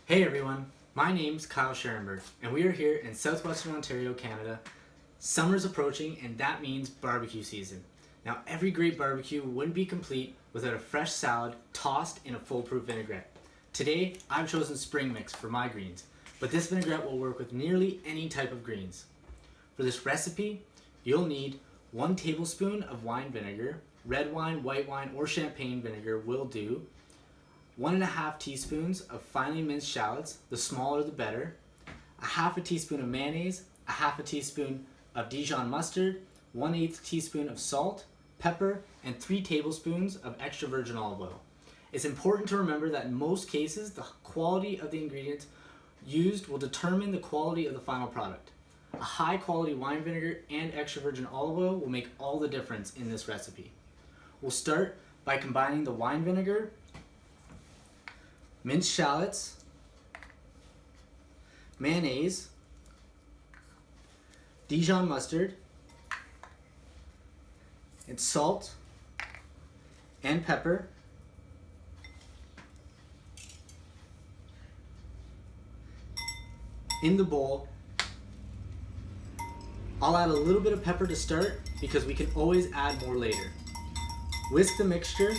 Hey everyone, my name's Kyle Scherenberg, and we are here in southwestern Ontario, Canada. Summer's approaching, and that means barbecue season. Now, every great barbecue wouldn't be complete without a fresh salad tossed in a foolproof vinaigrette. Today, I've chosen spring mix for my greens, but this vinaigrette will work with nearly any type of greens. For this recipe, you'll need 1 tablespoon of wine vinegar. Red wine, white wine, or champagne vinegar will do. 1.5 teaspoons of finely minced shallots, the smaller the better, a half a teaspoon of mayonnaise, a half a teaspoon of Dijon mustard, 1/8 teaspoon of salt, pepper, and 3 tablespoons of extra virgin olive oil. It's important to remember that in most cases, the quality of the ingredients used will determine the quality of the final product. A high quality wine vinegar and extra virgin olive oil will make all the difference in this recipe. We'll start by combining the wine vinegar, minced shallots, mayonnaise, Dijon mustard, and salt and pepper, in the bowl. I'll add a little bit of pepper to start because we can always add more later. Whisk the mixture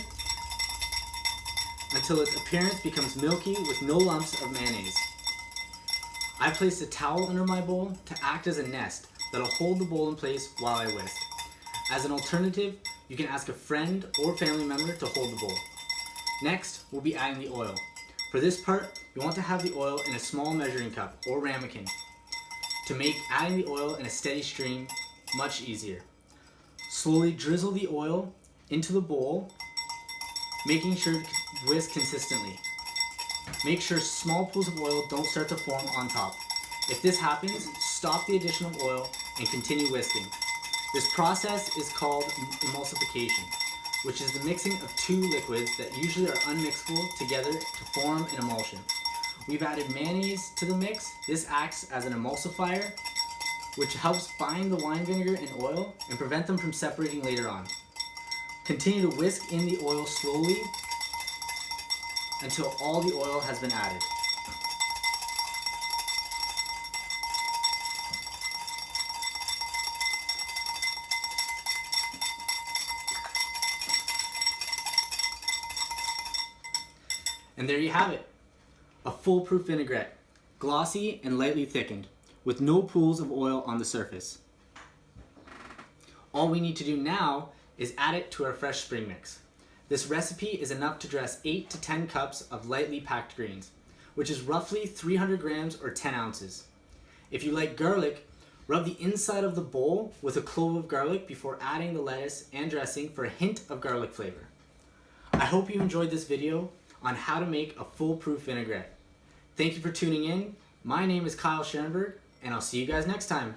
until its appearance becomes milky with no lumps of mayonnaise. I placed a towel under my bowl to act as a nest that'll hold the bowl in place while I whisk. As an alternative, you can ask a friend or family member to hold the bowl. Next, we'll be adding the oil. For this part, you want to have the oil in a small measuring cup or ramekin to make adding the oil in a steady stream much easier. Slowly drizzle the oil into the bowl, making sure to whisk consistently. Make sure small pools of oil don't start to form on top. If this happens, stop the addition of oil and continue whisking. This process is called emulsification, which is the mixing of 2 liquids that usually are unmixable together to form an emulsion. We've added mayonnaise to the mix. This acts as an emulsifier, which helps bind the wine vinegar and oil and prevent them from separating later on. Continue to whisk in the oil slowly until all the oil has been added. And there you have it, a foolproof vinaigrette, glossy and lightly thickened, with no pools of oil on the surface. All we need to do now is add it to our fresh spring mix. This recipe is enough to dress 8 to 10 cups of lightly packed greens, which is roughly 300 grams or 10 ounces. If you like garlic, rub the inside of the bowl with a clove of garlic before adding the lettuce and dressing for a hint of garlic flavor. I hope you enjoyed this video on how to make a foolproof vinaigrette. Thank you for tuning in. My name is Kyle Scherenberg, and I'll see you guys next time.